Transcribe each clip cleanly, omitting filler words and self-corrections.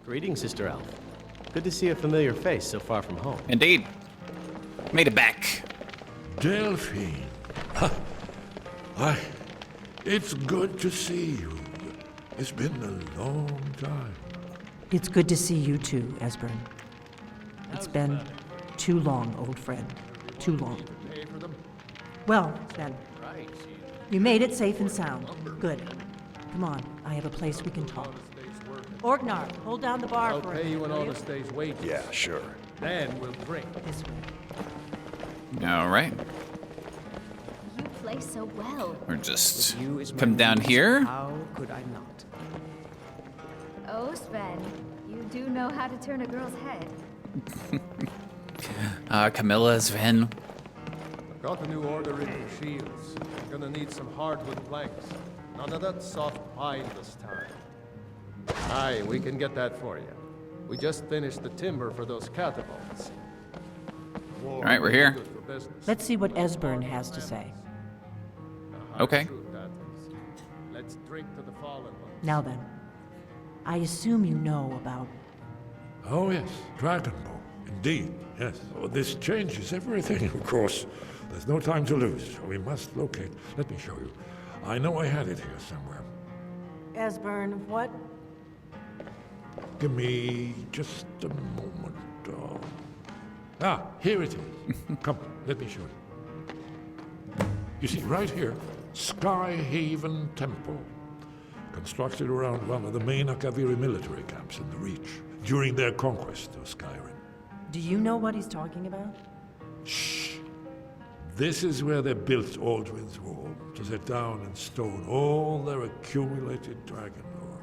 Greetings, Sister Elf. Good to see a familiar face so far from home. Indeed. Made it back. Delphine. Why, it's good to see you. It's been a long time. It's good to see you too, Esbern. It's been too long, old friend. Too long. Well, then, you made it safe and sound. Good. Come on, I have a place we can talk. Orgnar, hold down the bar for a minute. I'll pay you when all the stays wait. Yeah, sure. Then we'll drink. This way. All right. You play so well. Or just You is my come down muse. here. How could I not? Oh, Sven, you do know how to turn a girl's head. Camilla, Sven. Got a new order in for shields. Gonna need some hardwood planks. None of that soft pine this time. Aye, we can get that for you. We just finished the timber for those catapults. All right, we're here. Let's see what Esbern has to say. Okay. Let's drink to the fallen ones. Now then, I assume you know about... Oh, yes, Dragon Ball. Indeed, yes. Oh, this changes everything, of course. There's no time to lose. We must locate. Let me show you. I know I had it here somewhere. Esbern, what? Give me just a moment. Here it is. Come, let me show you. You see, right here, Skyhaven Temple. Constructed around one of the main Khabiri military camps in the Reach during their conquest of Skyrim. Do you know what he's talking about? Shh. This is where they built Alduin's Wall, to set down in stone all their accumulated dragon lore.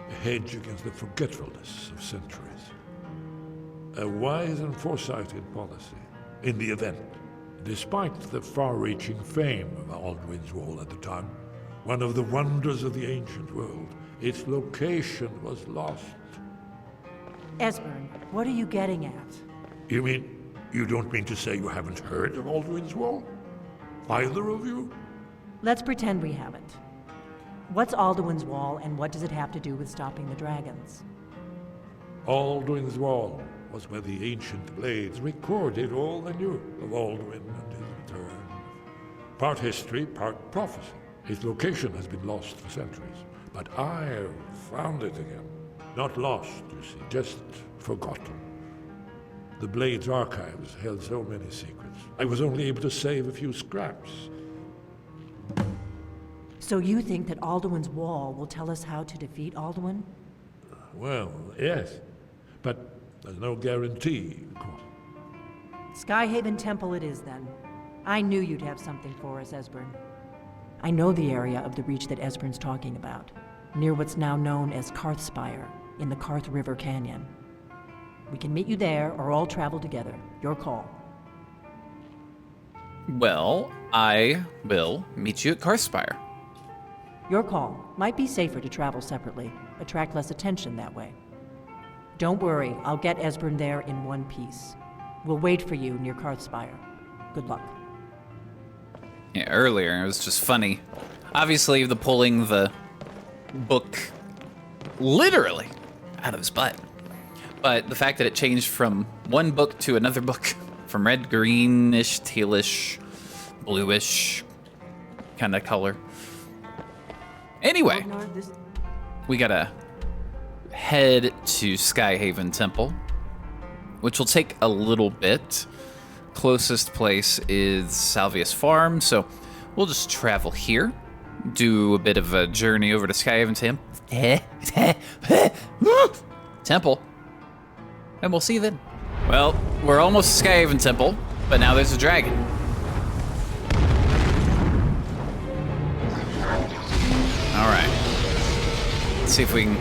A hedge against the forgetfulness of centuries. A wise and foresighted policy in the event. Despite the far-reaching fame of Alduin's Wall at the time, one of the wonders of the ancient world, its location was lost. Esbern, what are you getting at? You mean, you don't mean to say you haven't heard of Alduin's Wall? Either of you? Let's pretend we haven't. What's Alduin's Wall, and what does it have to do with stopping the dragons? Alduin's Wall was where the ancient blades recorded all they knew of Alduin and his return. Part history, part prophecy. His location has been lost for centuries, but I've found it again. Not lost, you see, just forgotten. The Blade's archives held so many secrets. I was only able to save a few scraps. So you think that Alduin's Wall will tell us how to defeat Alduin? Well, yes, but there's no guarantee, of course. Skyhaven Temple it is, then. I knew you'd have something for us, Esbern. I know the area of the Reach that Esbern's talking about, near what's now known as Karthspire, in the Karth River Canyon. We can meet you there, or all travel together. Your call. Well, I will meet you at Karthspire. Your call. Might be safer to travel separately. Attract less attention that way. Don't worry, I'll get Esbern there in one piece. We'll wait for you near Karthspire. Good luck. Yeah, earlier it was just funny. Obviously, the pulling the book literally out of his butt. But the fact that it changed from one book to another book, from red, greenish, tealish, bluish kind of color. Anyway, we gotta head to Skyhaven Temple, which will take a little bit. Closest place is Salvius Farm, so we'll just travel here, do a bit of a journey over to Skyhaven Temple, and we'll see you then. Well, we're almost to Skyhaven Temple, but now there's a dragon. All right, let's see if we can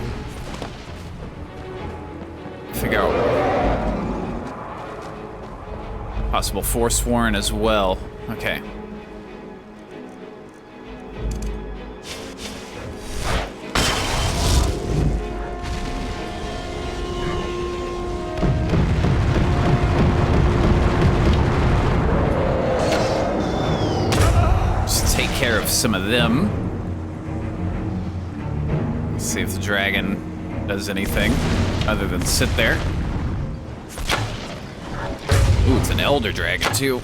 figure out possible Forsworn as well. Okay. Just take care of some of them. See if the dragon does anything. Other than sit there. Ooh, it's an elder dragon too.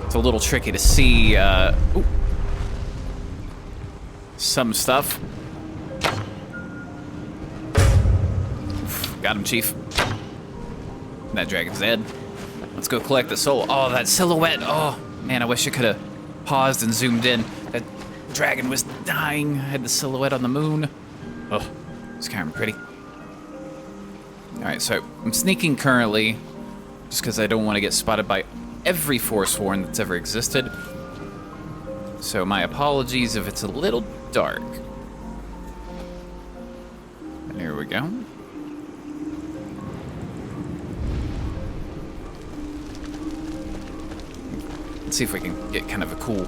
It's a little tricky to see some stuff. Oof, got him, Chief. That dragon's dead. Let's go collect the soul. Oh, that silhouette. Oh, man, I wish I could have paused and zoomed in. That dragon was dying. I had the silhouette on the moon. Oh, it's kind of pretty. All right, so I'm sneaking currently just because I don't want to get spotted by every Forsworn that's ever existed. So my apologies if it's a little dark. And here we go. Let's see if we can get kind of a cool,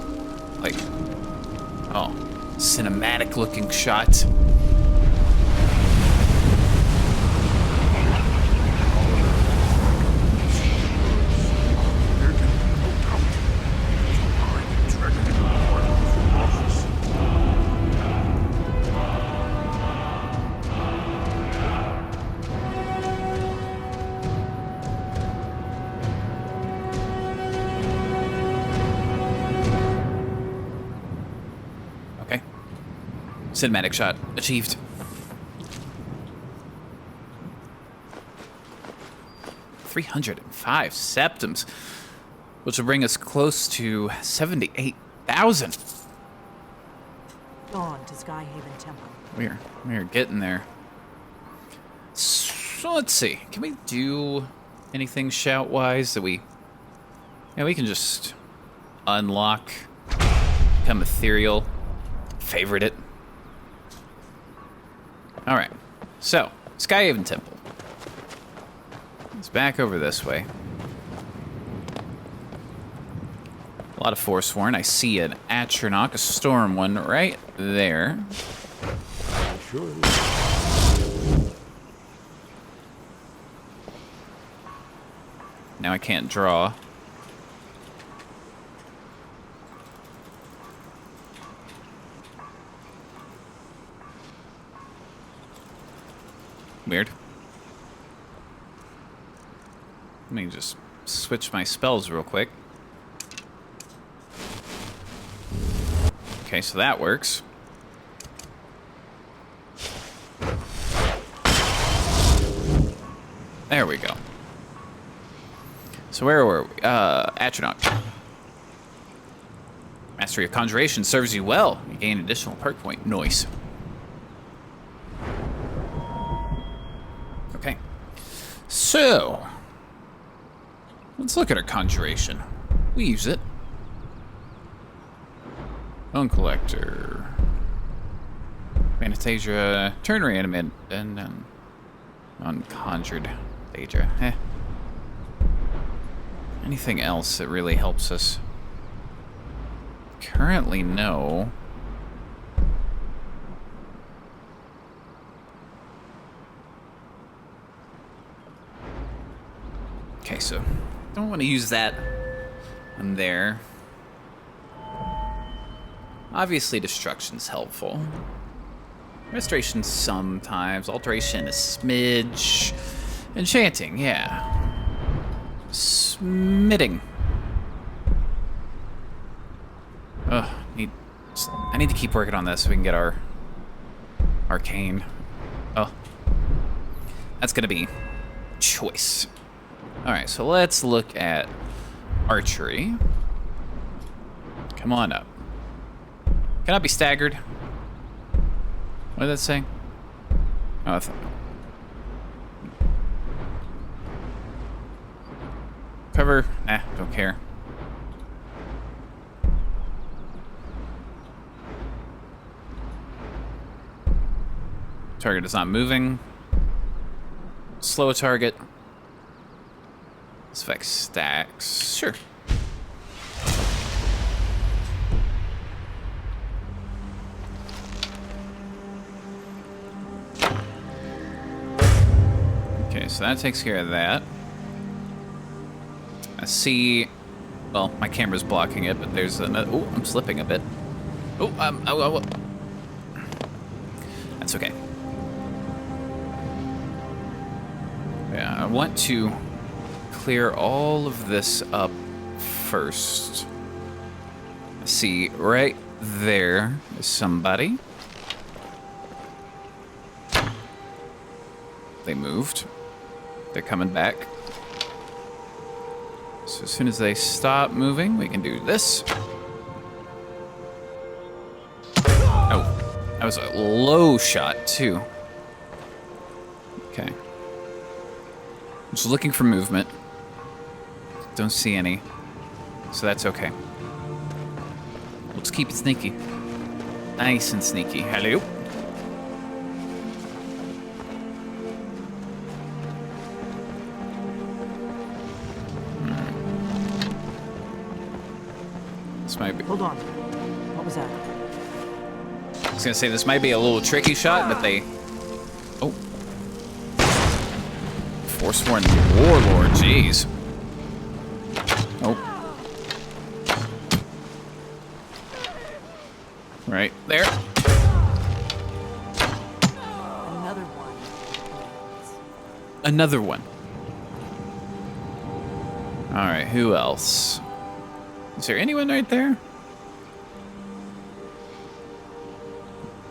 like, oh, cinematic looking shot. Cinematic shot achieved. $305 septums, which will bring us close to 78,000. On to Skyhaven Temple. We're getting there. So let's see. Can we do anything shout-wise that we... Yeah, we can just unlock, become ethereal, favorite it. All right, so Skyhaven Temple. It's back over this way. A lot of Forsworn. I see an Atronach, a storm one right there. Sure. Now I can't draw. Weird. Let me just switch my spells real quick. Okay, so that works. There we go. So where were we? Atronach. Mastery of Conjuration serves you well. You gain additional perk point. Noise. Okay. So, let's look at our Conjuration. We use it. Bone Collector. Fantasia. Turn reanimate. And unconjured. Phaedra. Anything else that really helps us? Currently, no. Okay, so don't want to use that in there. Obviously, destruction's helpful. Restoration sometimes. Alteration a smidge. Enchanting, yeah. Smitting. Ugh, I need to keep working on this so we can get our arcane. Oh. That's gonna be choice. Alright, so let's look at archery. Come on up. Can I be staggered? What did that say? Oh, cover? Nah, don't care. Target is not moving. Slow target. Spec stacks. Sure. Okay, so that takes care of that. I see... Well, my camera's blocking it, but there's another... Oh, I'm slipping a bit. Oh. That's okay. Yeah, I want to clear all of this up first. See, right there is somebody. They moved. They're coming back. So as soon as they stop moving, we can do this. Oh, that was a low shot, too. Okay. I'm just looking for movement. Don't see any. So that's okay. Let's keep it sneaky. Nice and sneaky. Hello? This might be... Hold on. What was that? I was gonna say this might be a little tricky shot, but they... Oh. Forsworn Warlord, jeez. Oh. Right there. Another one. Another one. Alright, who else? Is there anyone right there?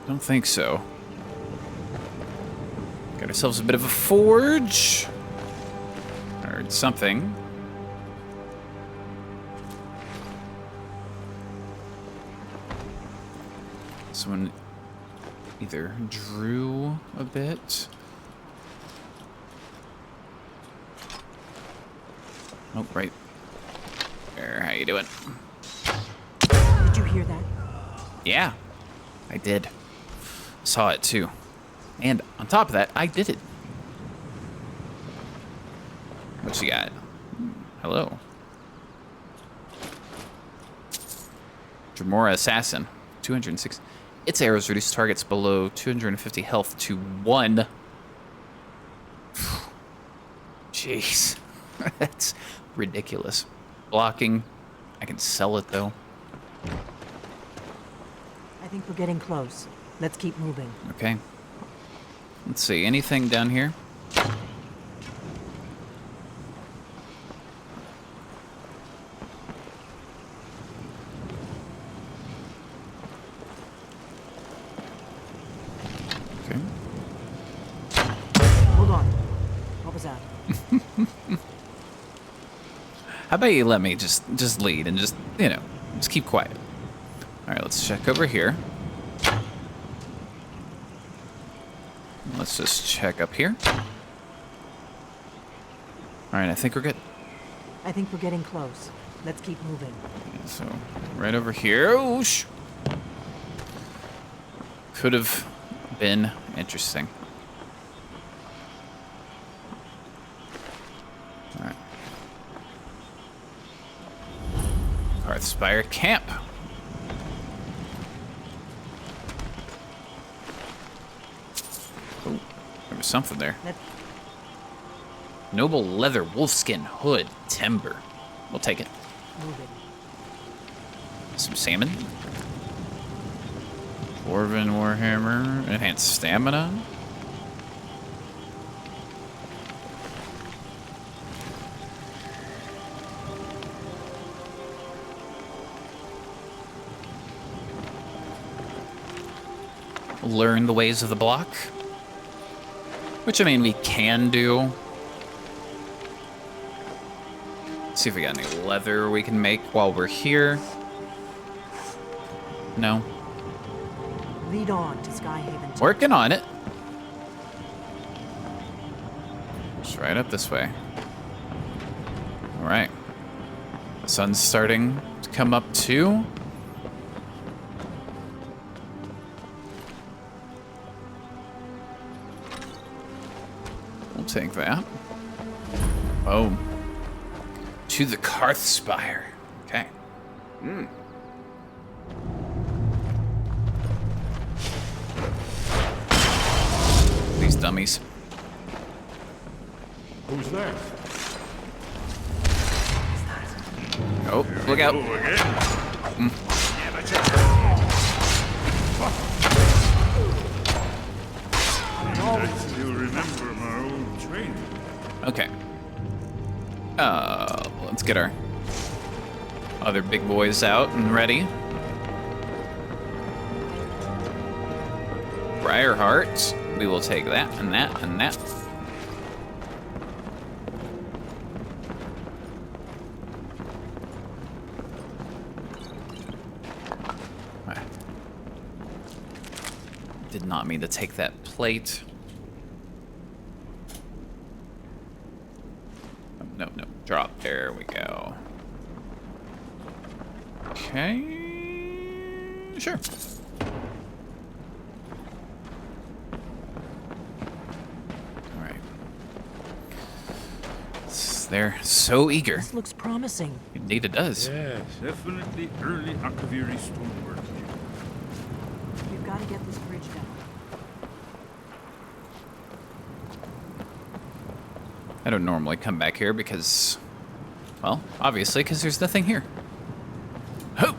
Don't think so. Got ourselves a bit of a forge. Or something. Someone either drew a bit. Oh, right. There, how you doing? Did you hear that? Yeah, I did. Saw it too. And on top of that, I did it. What you got? Hello. Dremora Assassin. 206. Its arrows reduce targets below 250 health to 1. Jeez. That's ridiculous. Blocking. I can sell it though. I think we're getting close. Let's keep moving. Okay. Let's see. Anything down here? Okay. Hold on. What was that? How about you let me just lead and just, you know, just keep quiet. All right, let's check over here. Let's just check up here. All right, I think we're good. I think we're getting close. Let's keep moving. Yeah, so, right over here. Oh, could have been interesting. All right. Hearthspire Camp. Oh, there was something there. Noble leather wolfskin hood timber. We'll take it. Moving. Some salmon. Dwarven warhammer. Enhanced stamina. Learn the ways of the block. Which, I mean, we can do. See if we got any leather we can make while we're here. No. Lead on to Skyhaven. Working on it. Just right up this way. All right. The sun's starting to come up too. We'll take that. Boom. To the Hearthspire. Okay. These dummies. Who's there? Oh, look out. get our other big boys out and ready. Briarheart. We will take that and that and that. Did not mean to take that plate. Oh, no, no. Drop. There we go. Okay. Sure. All right. They're so eager. This looks promising. Indeed it does. Yes. Definitely early Khabiri stonework. We've got to get this bridge down. I don't normally come back here because, well, obviously, because there's nothing here. Oh!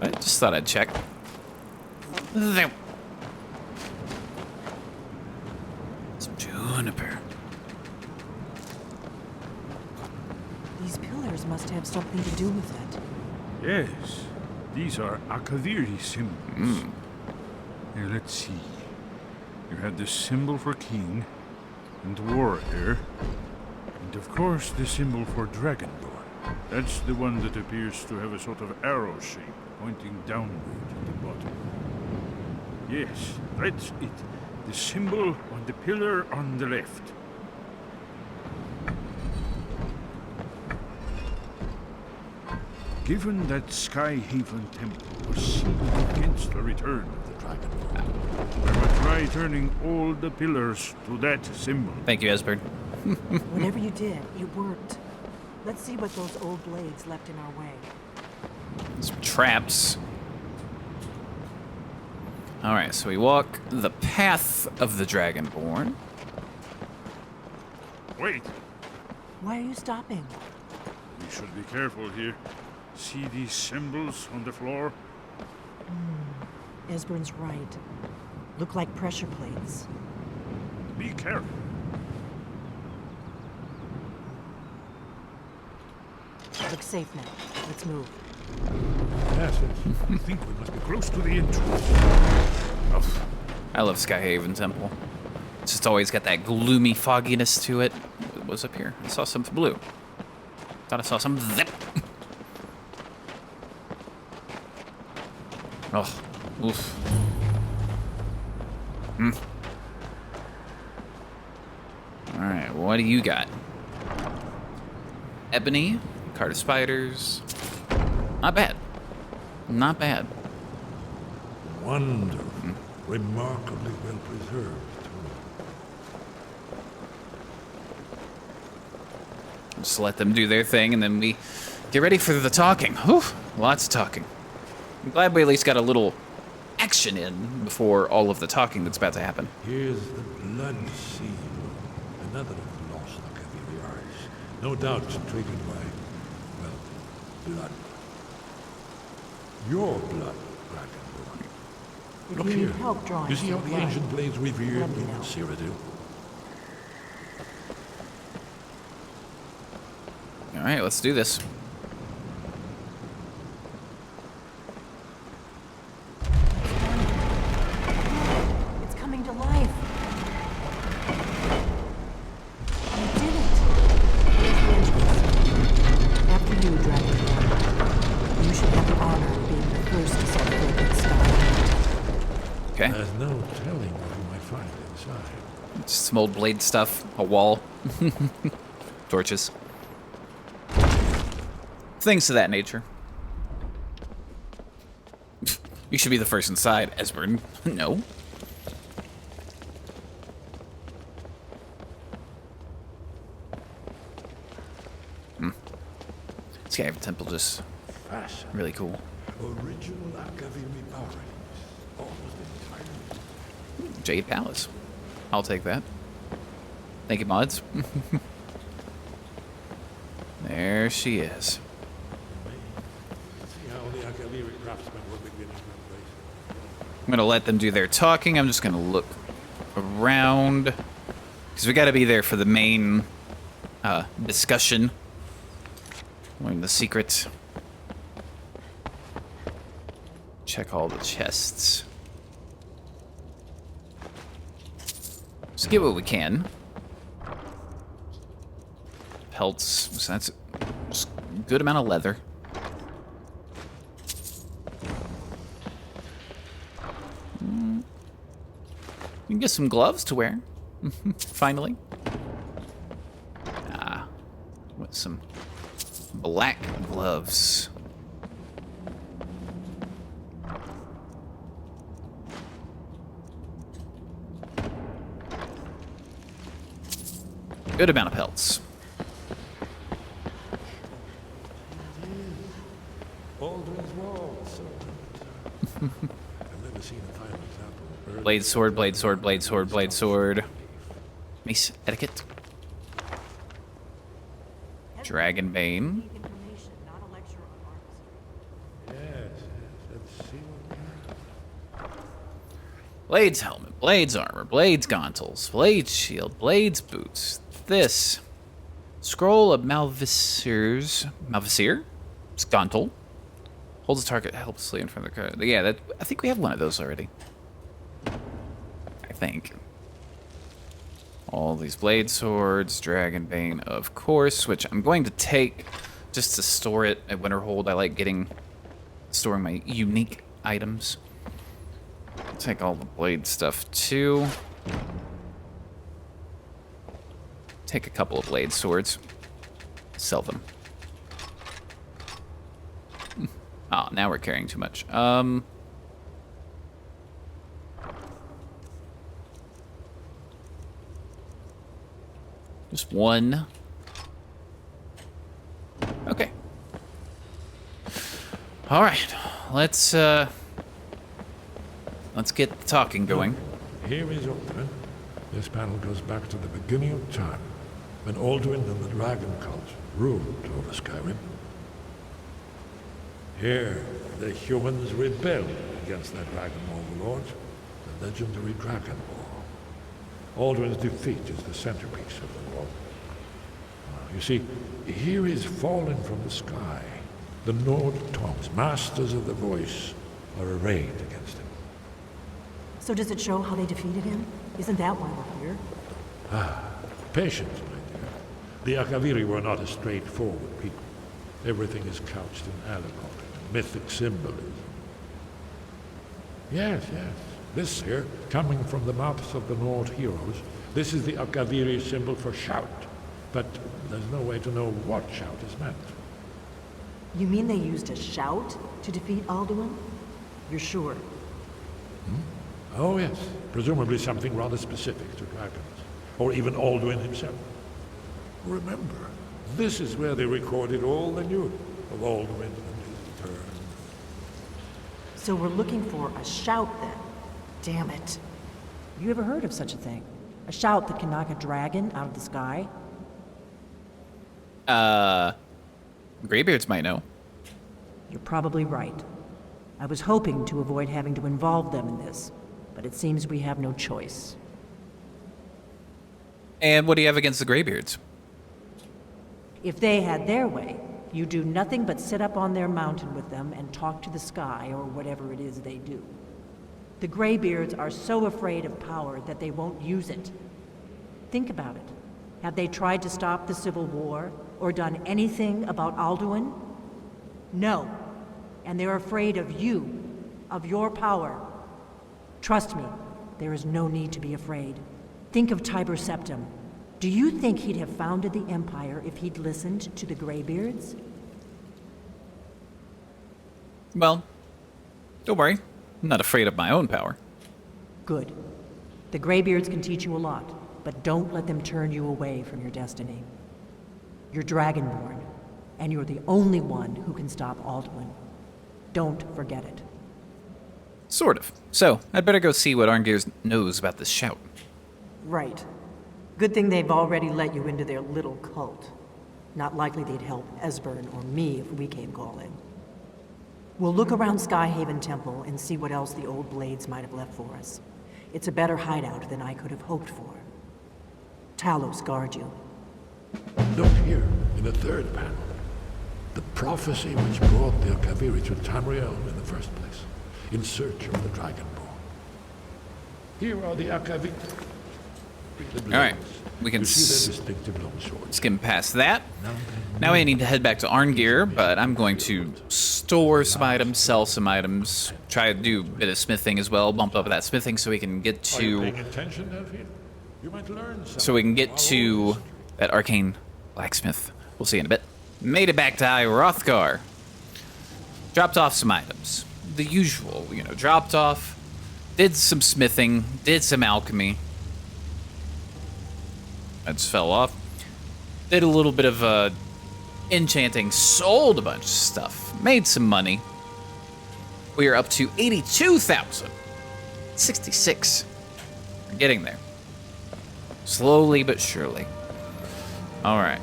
I just thought I'd check. There. Some juniper. These pillars must have something to do with it. Yes, these are Khabiri symbols. Here, let's see. You had the symbol for king and warrior, and of course the symbol for dragonborn. That's the one that appears to have a sort of arrow shape pointing downward at the bottom. Yes, that's it. The symbol on the pillar on the left. Given that Skyhaven Temple was sealed against the return of the Dragonborn, I will try turning all the pillars to that symbol. Thank you, Esbern. Whatever you did, it worked. Let's see what those old blades left in our way. Some traps. Alright, so we walk the path of the Dragonborn. Wait, Why are you stopping? we should be careful here. See these symbols on the floor? Esbern's right. Look like pressure plates. Be careful. Looks safe now. Let's move. Yes, I think we must be close to the entrance. Oh, I love Skyhaven Temple. It's just always got that gloomy fogginess to it. What was up here? I saw some blue. Thought I saw some zip. Oh, oof. Alright, what do you got? Ebony, card of spiders. Not bad. Not bad. Wonderful. Remarkably well preserved, too. Just let them do their thing and then we get ready for the talking. Whew, lots of talking. I'm glad we at least got a little action in before all of the talking that's about to happen. Here's the blood seal. Another of the lost Khabiri arts. No doubt treated by, well, blood. Your blood, Dragonborn. If Look you here. need help drawing You see how some the blood, ancient blades revered let me in know. Cyrodiil? Alright, let's do this. It's coming to life. You did it. Here's the entrance. After you, Dragonborn. You should have the honor of being the first to set foot in Skyrim. Okay. There's no telling what you might find inside. Just some old blade stuff, a wall, torches. Things of that nature. You should be the first inside, Esbern. No. Skyrim Temple just Fascinating. really cool. Original Khabiri buildings. Almost entirely. Jade Palace. I'll take that. Thank you, mods. There she is. See how the Khabiri craftsmen were beginning to embrace it. I'm gonna let them do their talking. I'm just gonna look around because we got to be there for the main discussion. Learn the secret. Check all the chests. Just get what we can. Pelts, so that's just a good amount of leather. You can get some gloves to wear. Finally. With some black gloves. Good amount of pelts. Alduin's Wall, so I've never seen a fine example of Blade sword, blade sword, blade sword, blade sword. Mace etiquette. Dragon Bane. Yes, let's see what we have. Blades helmet, blades armor, blades gauntlets, blades shield, blades boots. This. Scroll of Malvisir? Scontle. Holds a target helplessly in front of the card. Yeah, I think we have one of those already. I think. All these blade swords, Dragon Bane, of course, which I'm going to take just to store it at Winterhold. I like storing my unique items. I'll take all the blade stuff too. Take a couple of blade swords. Sell them. Oh, now we're carrying too much. Just one. Okay. All right. Let's get the talking going. Here is Alduin. This panel goes back to the beginning of time, when Alduin and the Dragon Cult ruled over Skyrim. Here, the humans rebelled against their dragon overlord, the legendary Dragon War. Alduin's defeat is the centerpiece of the war. You see, here is fallen from the sky. The Nord Tongs, masters of the voice, are arrayed against him. So does it show how they defeated him? Isn't that why we're here? Patience, my dear. The Khabiri were not a straightforward people. Everything is couched in allegory and mythic symbolism. Yes. This here, coming from the mouths of the Nord heroes, this is the Khabiri symbol for shout. But there's no way to know what shout is meant. You mean they used a shout to defeat Alduin? You're sure? Oh yes, presumably something rather specific to dragons, or even Alduin himself. Remember, this is where they recorded all they knew of Alduin and his return. So we're looking for a shout then? Damn it. You ever heard of such a thing? A shout that can knock a dragon out of the sky? Greybeards might know. You're probably right. I was hoping to avoid having to involve them in this, but it seems we have no choice. And what do you have against the Greybeards? If they had their way, you do nothing but sit up on their mountain with them and talk to the sky or whatever it is they do. The Greybeards are so afraid of power that they won't use it. Think about it. Have they tried to stop the Civil War or done anything about Alduin? No. And they're afraid of you, of your power. Trust me, there is no need to be afraid. Think of Tiber Septim. Do you think he'd have founded the Empire if he'd listened to the Greybeards? Well, don't worry. I'm not afraid of my own power. Good. The Greybeards can teach you a lot, but don't let them turn you away from your destiny. You're Dragonborn, and you're the only one who can stop Alduin. Don't forget it. Sort of. So, I'd better go see what Arngeir knows about this shout. Right. Good thing they've already let you into their little cult. Not likely they'd help Esbern or me if we came calling. We'll look around Skyhaven Temple and see what else the old blades might have left for us. It's a better hideout than I could have hoped for. Talos guard you. And look here, in the third panel. The prophecy which brought the Khabiri to Tamriel in the first place, in search of the Dragonborn. Here are the Akavit. All right, we can skim past that. Now I need to head back to Arngeir, but I'm going to store some items, sell some items, try to do a bit of smithing as well, bump up that smithing so we can get to that arcane blacksmith. We'll see in a bit. Made it back to Hrothgar. Dropped off some items. The usual, you know, dropped off, did some smithing, did some alchemy. I just fell off. Did a little bit of enchanting, sold a bunch of stuff, made some money. We are up to 82,000. 66. We're getting there. Slowly but surely. All right.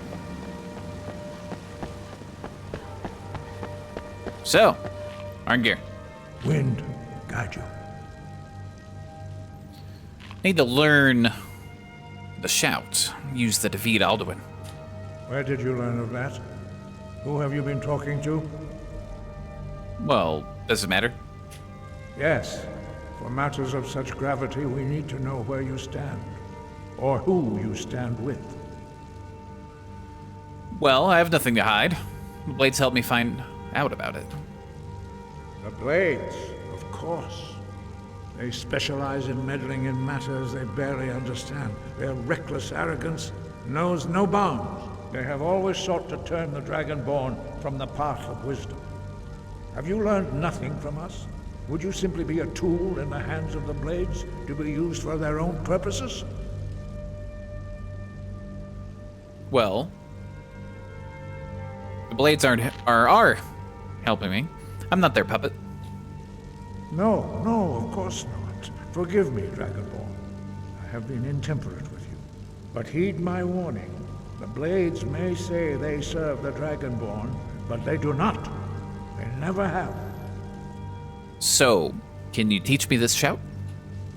So, Arngeir. Wind, guide you. Need to learn the shout. Use the defeat Alduin. Where did you learn of that? Who have you been talking to? Well, does it matter? Yes. For matters of such gravity, we need to know where you stand. Or who you stand with. Well, I have nothing to hide. The Blades helped me find out about it. The Blades, of course. They specialize in meddling in matters they barely understand. Their reckless arrogance knows no bounds. They have always sought to turn the Dragonborn from the path of wisdom. Have you learned nothing from us? Would you simply be a tool in the hands of the Blades to be used for their own purposes? Well, the Blades are helping me. I'm not their puppet. No, of course not. Forgive me, Dragonborn. I have been intemperate with you. But heed my warning. The Blades may say they serve the Dragonborn, but they do not. They never have. So, can you teach me this shout?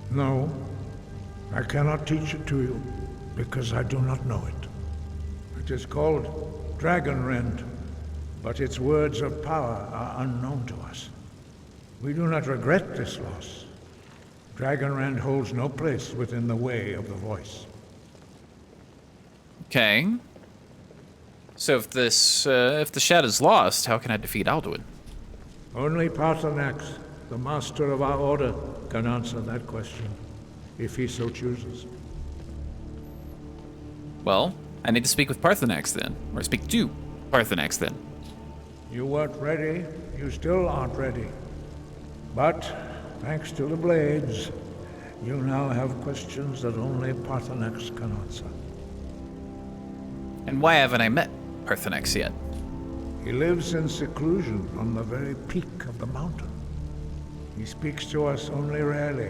No, I cannot teach it to you, because I do not know it. It is called Dragonrend, but its words of power are unknown to us. We do not regret this loss. Dragonrend holds no place within the way of the voice. Okay. So if the shout is lost, how can I defeat Alduin? Only Paarthurnax, the master of our order, can answer that question, if he so chooses. Well, I need to speak with Paarthurnax then, or speak to Paarthurnax then. You weren't ready, you still aren't ready. But, thanks to the Blades, you now have questions that only Paarthurnax can answer. And why haven't I met Paarthurnax yet? He lives in seclusion on the very peak of the mountain. He speaks to us only rarely,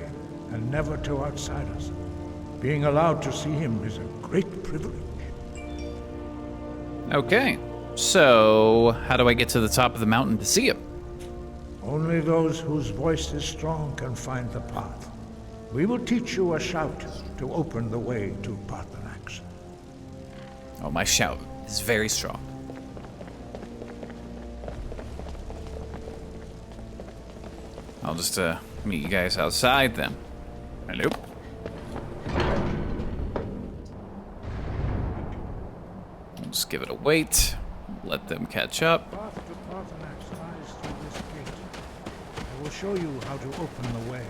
and never to outsiders. Being allowed to see him is a great privilege. Okay. So, how do I get to the top of the mountain to see him? Only those whose voice is strong can find the path. We will teach you a shout to open the way to Paarthurnax. Oh, my shout is very strong. I'll just meet you guys outside then. Hello? I'll just give it a wait. Let them catch up. The path to Paarthurnax lies through this gate. I will show you how to open the way.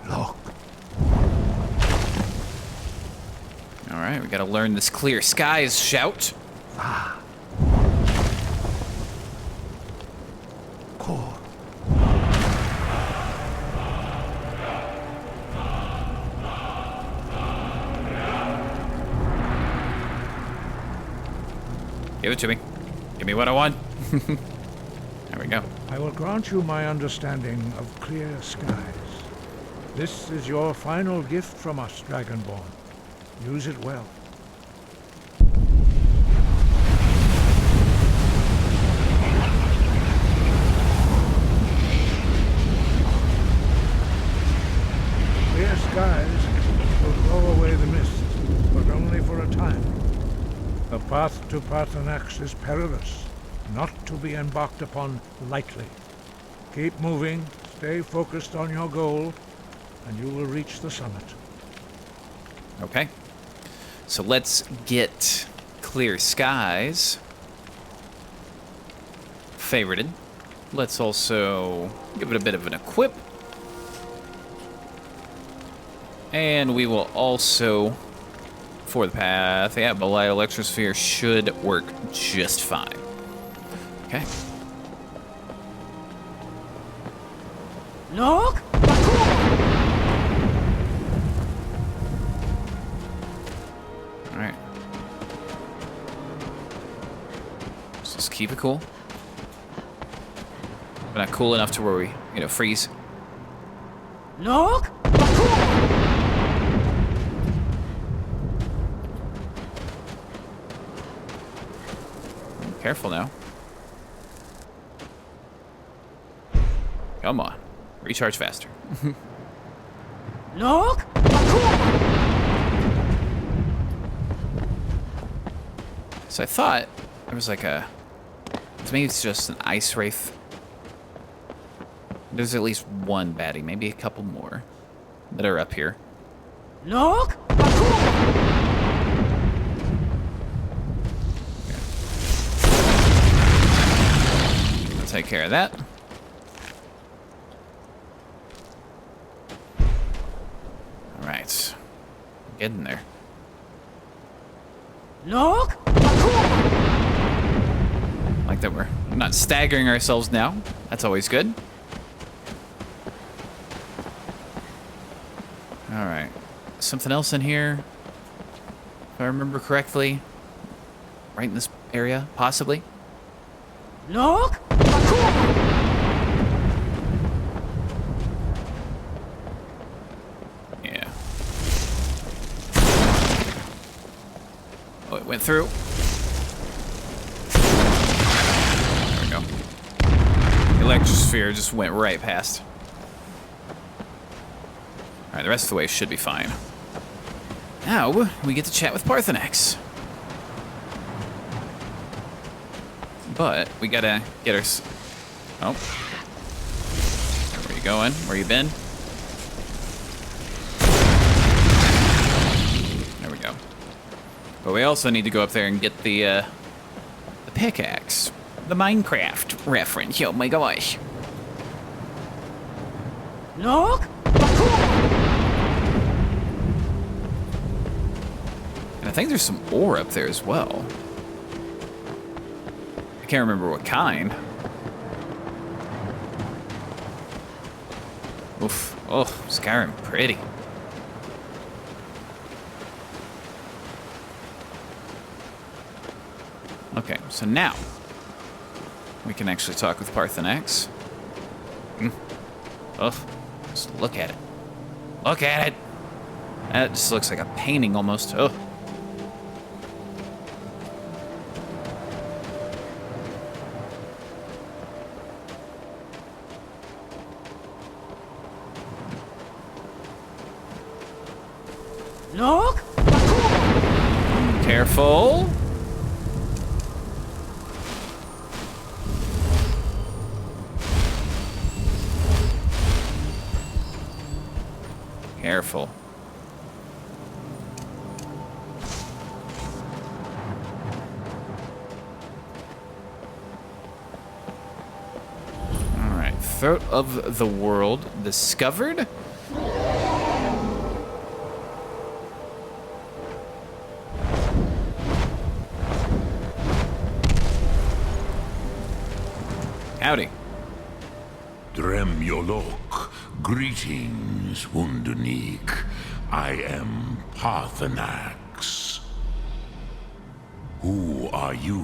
Look. Alright, we gotta learn this clear skies shout. Core. Give it to me. Give me what I want. There we go. I will grant you my understanding of clear skies. This is your final gift from us, Dragonborn. Use it well. The path to Parthenax is perilous, not to be embarked upon lightly. Keep moving, stay focused on your goal, and you will reach the summit. Okay. So let's get clear skies favorited. Let's also give it a bit of an equip. And we will also, for the path, yeah, Belial Electrosphere should work just fine. Okay. Look! Alright. Let's just keep it cool. But not cool enough to where we, freeze. Look! Careful now. Come on. Recharge faster. Look! So I thought there was like maybe it's just an ice wraith. There's at least one baddie, maybe a couple more that are up here. Look! I'll take care of that. All right, getting there. Look! Like that we're not staggering ourselves now. That's always good. All right, something else in here, if I remember correctly. Right in this area, possibly. Look! Yeah. Oh, it went through. There we go. The electrosphere just went right past. All right, the rest of the way should be fine. Now, we get to chat with Parthenax. But we gotta get our... Oh. Where you going? Where you been? There we go. But we also need to go up there and get the pickaxe. The Minecraft reference. Oh my gosh. Look! And I think there's some ore up there as well. I can't remember what kind. Oof. Oh, Skyrim, pretty. Okay, so now we can actually talk with Parthenax. Oh, just look at it. Look at it. That just looks like a painting almost. Oh. Look! Careful. Careful. All right, Throat of the World discovered. Howdy. Dremyolok, greetings, Wundernik. I am Parthenax. Who are you?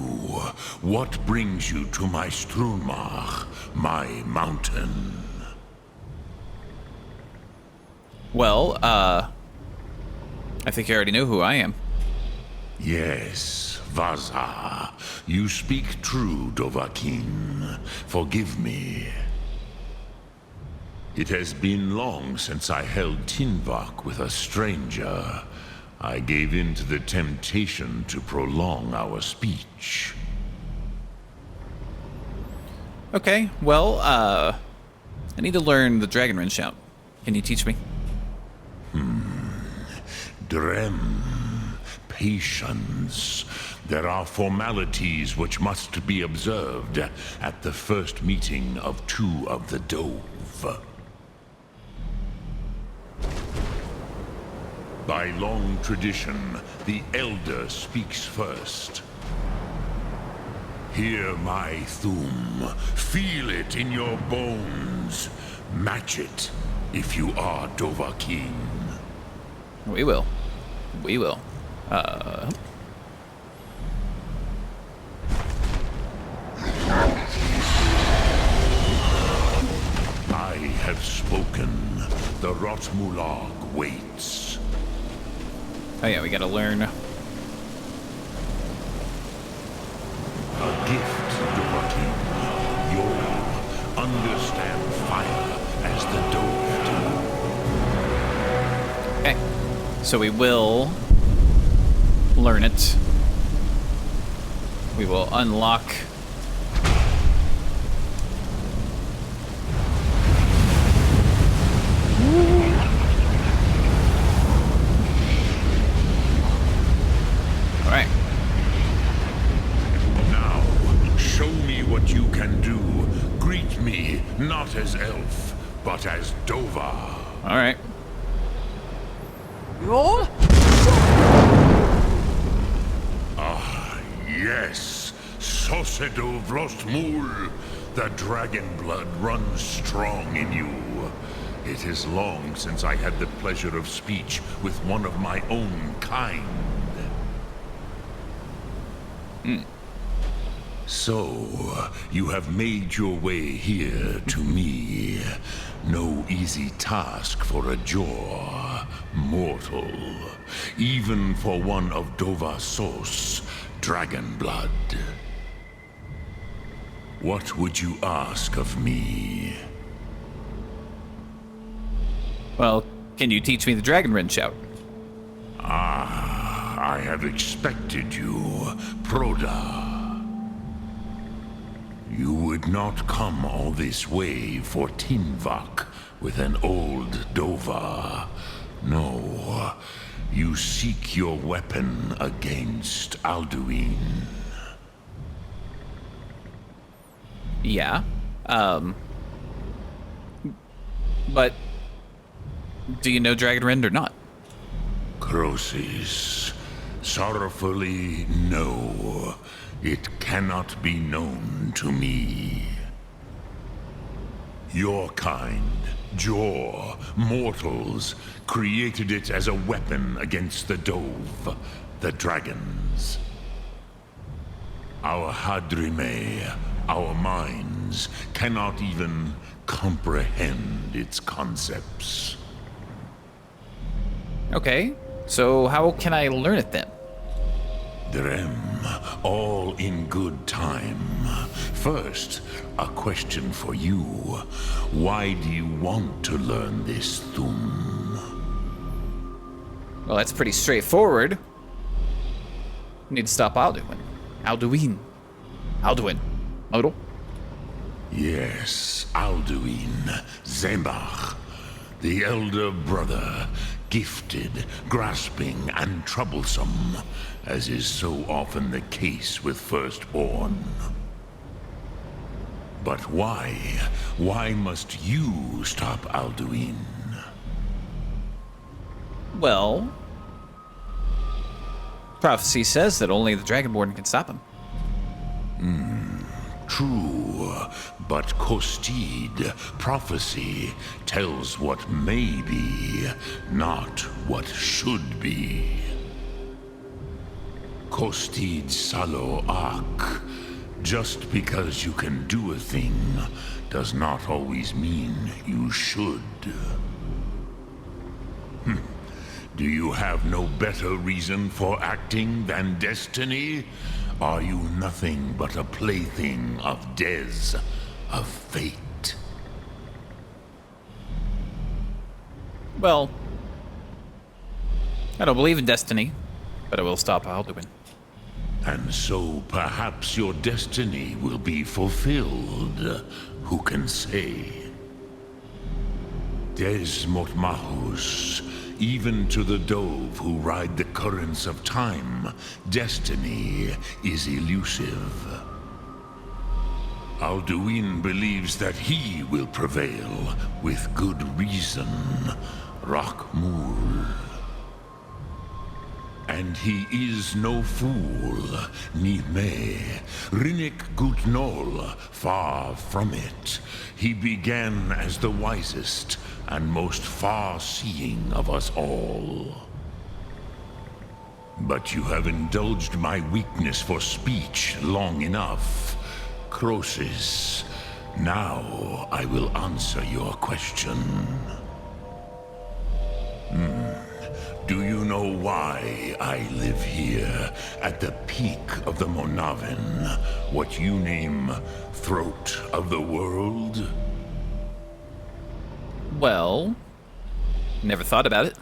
What brings you to my Strunmach, my mountain? Well, I think you already know who I am. Yes, Vaza. You speak true, Dovahkiin. Forgive me. It has been long since I held Tinvak with a stranger. I gave in to the temptation to prolong our speech. Okay, well, I need to learn the Dragonrin shout. Can you teach me? Drem, patience. There are formalities which must be observed at the first meeting of two of the Dove. By long tradition, the Elder speaks first. Hear my Thum. Feel it in your bones. Match it if you are Dovahkiin. We will. We will. I have spoken. The Rotmulag waits. Oh yeah, we gotta learn. A gift, Dovahkiin. You'll understand fire as the Dove do. Okay. So we will learn it. We will unlock. All right. Now, show me what you can do. Greet me, not as elf, but as Dova. All right. Roll. Yes, Sosedo Vrostmul. The dragon blood runs strong in you. It is long since I had the pleasure of speech with one of my own kind. So, you have made your way here to me. No easy task for a jaw, mortal. Even for one of Dova Sos, dragon blood. What would you ask of me? Well, can you teach me the Dragonrin shout? I have expected you, Proda. You would not come all this way for Tinvak with an old Dova. No, you seek your weapon against Alduin. Yeah. But do you know Dragonrin or not? Crosis, sorrowfully, no. It cannot be known to me. Your kind, Jaw, mortals, created it as a weapon against the Dove, the dragons. Our Hadrime, our minds, cannot even comprehend its concepts. Okay, so how can I learn it then? Drem, all in good time. First, a question for you. Why do you want to learn this Thum? Well, that's pretty straightforward. We need to stop Alduin. Alduin. Modal? Yes, Alduin, Zembach, the elder brother, gifted, grasping, and troublesome, as is so often the case with firstborn. But why? Why must you stop Alduin? Well, prophecy says that only the Dragonborn can stop him. True, but Kostid, prophecy, tells what may be, not what should be. Kostid Salo Ak. Just because you can do a thing does not always mean you should. Do you have no better reason for acting than destiny? Are you nothing but a plaything of Des, of fate? Well, I don't believe in destiny, but I will stop Alduin. And so perhaps your destiny will be fulfilled. Who can say? Des Mortmahus, even to the dove who ride the currents of time, destiny is elusive. Alduin believes that he will prevail, with good reason. Rakmul. And he is no fool, ni me. Rinnik Gutnol, far from it. He began as the wisest and most far-seeing of us all. But you have indulged my weakness for speech long enough. Croesus, now I will answer your question. Do you know why I live here, at the peak of the Monavin, what you name Throat of the World? Well, never thought about it.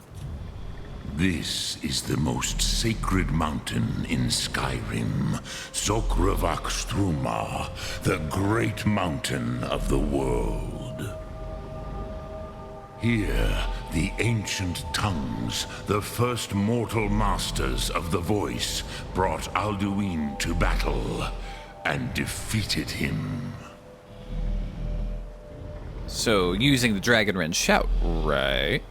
This is the most sacred mountain in Skyrim, Sokravak Struma, the great mountain of the world. Here, the ancient tongues, the first mortal masters of the voice, brought Alduin to battle and defeated him. So, using the Dragonren shout, right?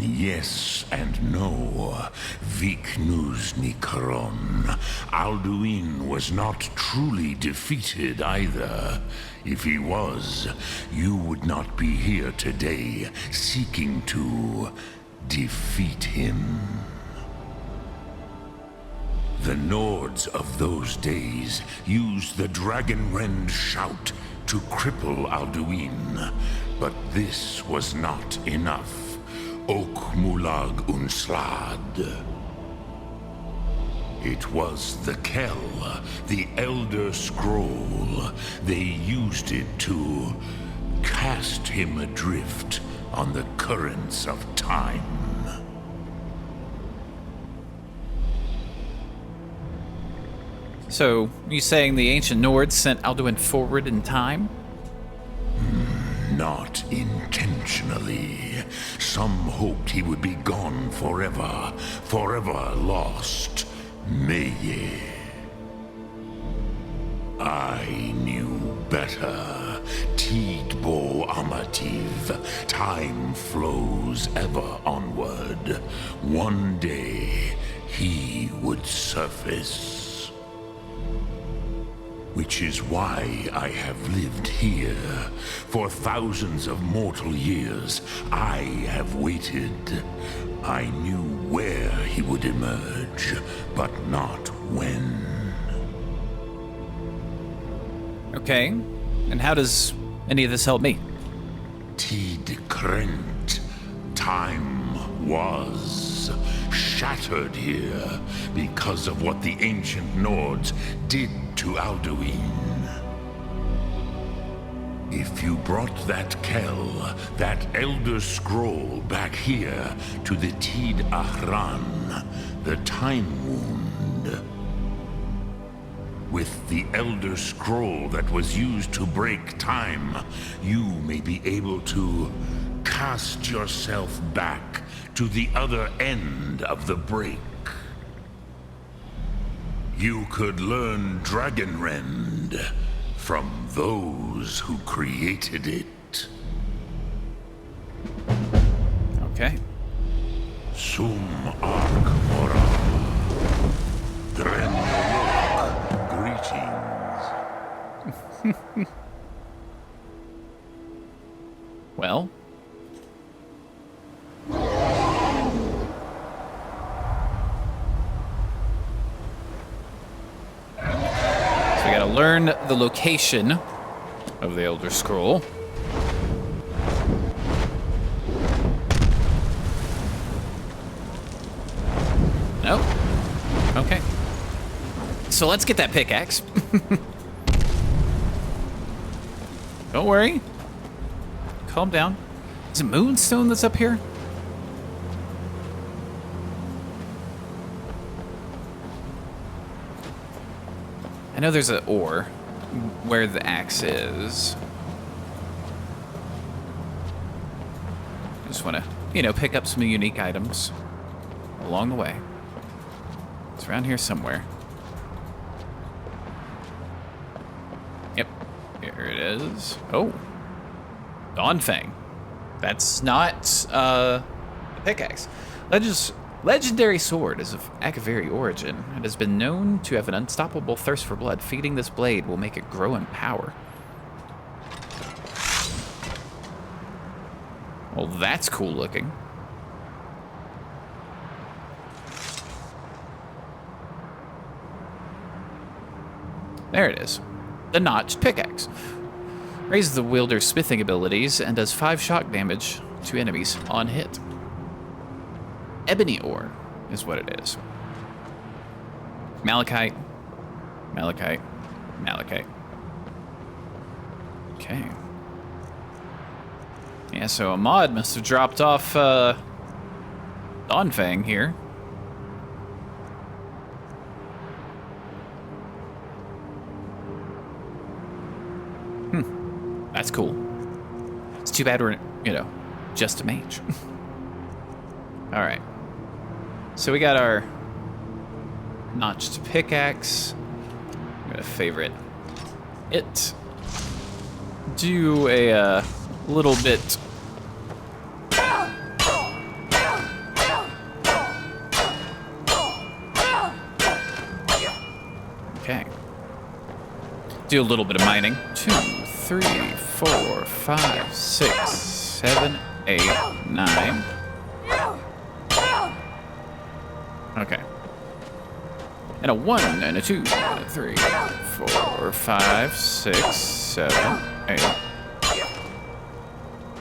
Yes and no. Viknus Nikaron. Alduin was not truly defeated either. If he was, you would not be here today seeking to defeat him. The Nords of those days used the Dragonrend shout to cripple Alduin, but this was not enough. Ok Mulag Unslad. It was the Kell, the Elder Scroll. They used it to cast him adrift on the currents of time. So, you saying the ancient Nords sent Alduin forward in time? Not intentionally. Some hoped he would be gone forever, forever lost. Mage. I knew better. Tidbo Amativ. Time flows ever onward. One day, he would surface. Which is why I have lived here. For thousands of mortal years, I have waited. I knew where he would emerge, but not when. Okay, and how does any of this help me? Tid Krent. Time was shattered here because of what the ancient Nords did to Alduin. If you brought that Kell, that Elder Scroll back here to the Tid Ahran, the Time Wound, with the Elder Scroll that was used to break time, you may be able to cast yourself back to the other end of the break. You could learn Dragonrend from those who created it. Okay. Sum Ark Mora. Drennorok. Greetings. Well. So we gotta learn the location of the Elder Scroll. Nope. Okay. So let's get that pickaxe. Don't worry. Calm down. Is it Moonstone that's up here? I know there's an ore where the axe is. Just want to, you know, pick up some unique items along the way. It's around here somewhere. Yep, here it is. Oh, Dawnfang. That's not a pickaxe. Legendary sword is of Khabiri origin. It has been known to have an unstoppable thirst for blood. Feeding this blade will make it grow in power. Well, that's cool looking. There it is. The notched pickaxe. Raises the wielder's smithing abilities and does 5 shock damage to enemies on hit. Ebony ore is what it is. Malachite, malachite, malachite. Okay. Yeah, so a mod must have dropped off Dawnfang here. That's cool. It's too bad we're, you know, just a mage. All right. So we got our notched pickaxe. I'm gonna favorite it. Do a little bit. Okay. Do a little bit of mining. 2, 3, 4, 5, 6, 7, 8, 9. Okay. And a 1, and a 2, and a 3, 4, 5, 6, 7, 8.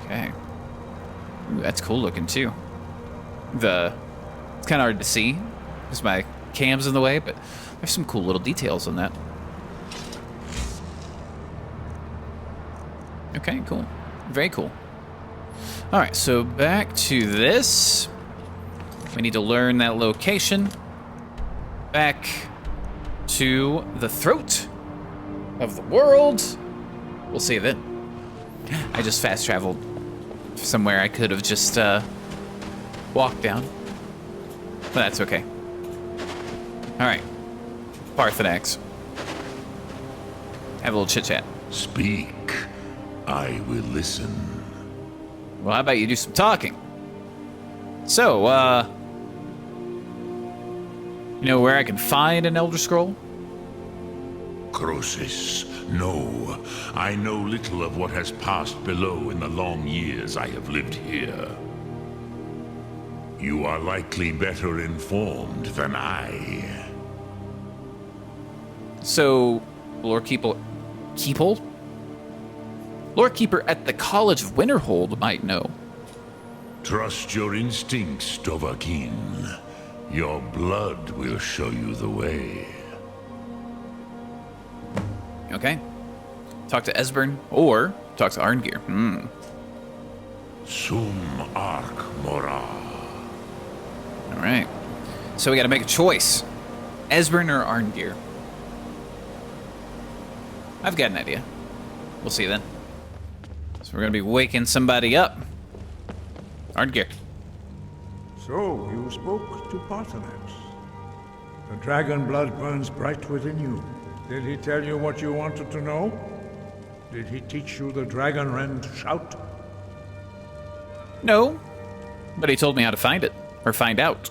Okay. Ooh, that's cool looking too. It's kind of hard to see because my cam's in the way, but there's some cool little details on that. Okay, cool. Very cool. All right, so back to this. We need to learn that location. Back to the throat of the world. We'll see you then. I just fast traveled somewhere I could have just walked down. But that's okay. All right. Parthenax. Have a little chit chat. Speak. I will listen. Well, how about you do some talking? So, you know where I can find an Elder Scroll? Croesus, no. I know little of what has passed below in the long years I have lived here. You are likely better informed than I. So, Lord Keeper at the College of Winterhold might know. Trust your instincts, Dovahkiin. Your blood will show you the way. Okay. Talk to Esbern or talk to Arngeir. Sum Arc Mora. All right. So we got to make a choice. Esbern or Arngeir? I've got an idea. We'll see you then. So we're going to be waking somebody up. Arngeir. So, you spoke to Parthenax. The dragon blood burns bright within you. Did he tell you what you wanted to know? Did he teach you the dragon rend shout? No, but he told me how to find it, or find out.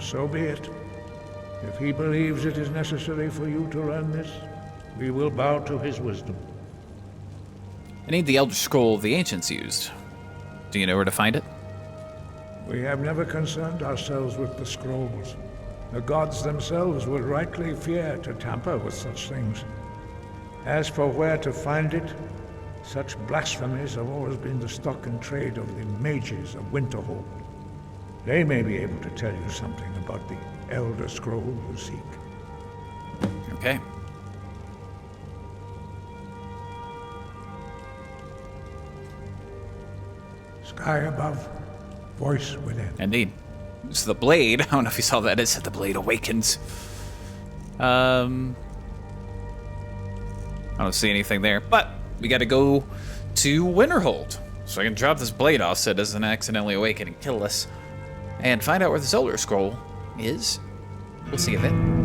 So be it. If he believes it is necessary for you to learn this, we will bow to his wisdom. I need the Elder Scroll the Ancients used. Do you know where to find it? We have never concerned ourselves with the scrolls. The gods themselves would rightly fear to tamper with such things. As for where to find it, such blasphemies have always been the stock and trade of the mages of Winterhold. They may be able to tell you something about the Elder Scroll you seek. Okay. Sky above, voice within. Indeed. So the blade, I don't know if you saw that, it said the blade awakens. I don't see anything there, but we got to go to Winterhold so I can drop this blade off so it doesn't accidentally awaken and kill us, and find out where the Solar Scroll is. We'll see you then.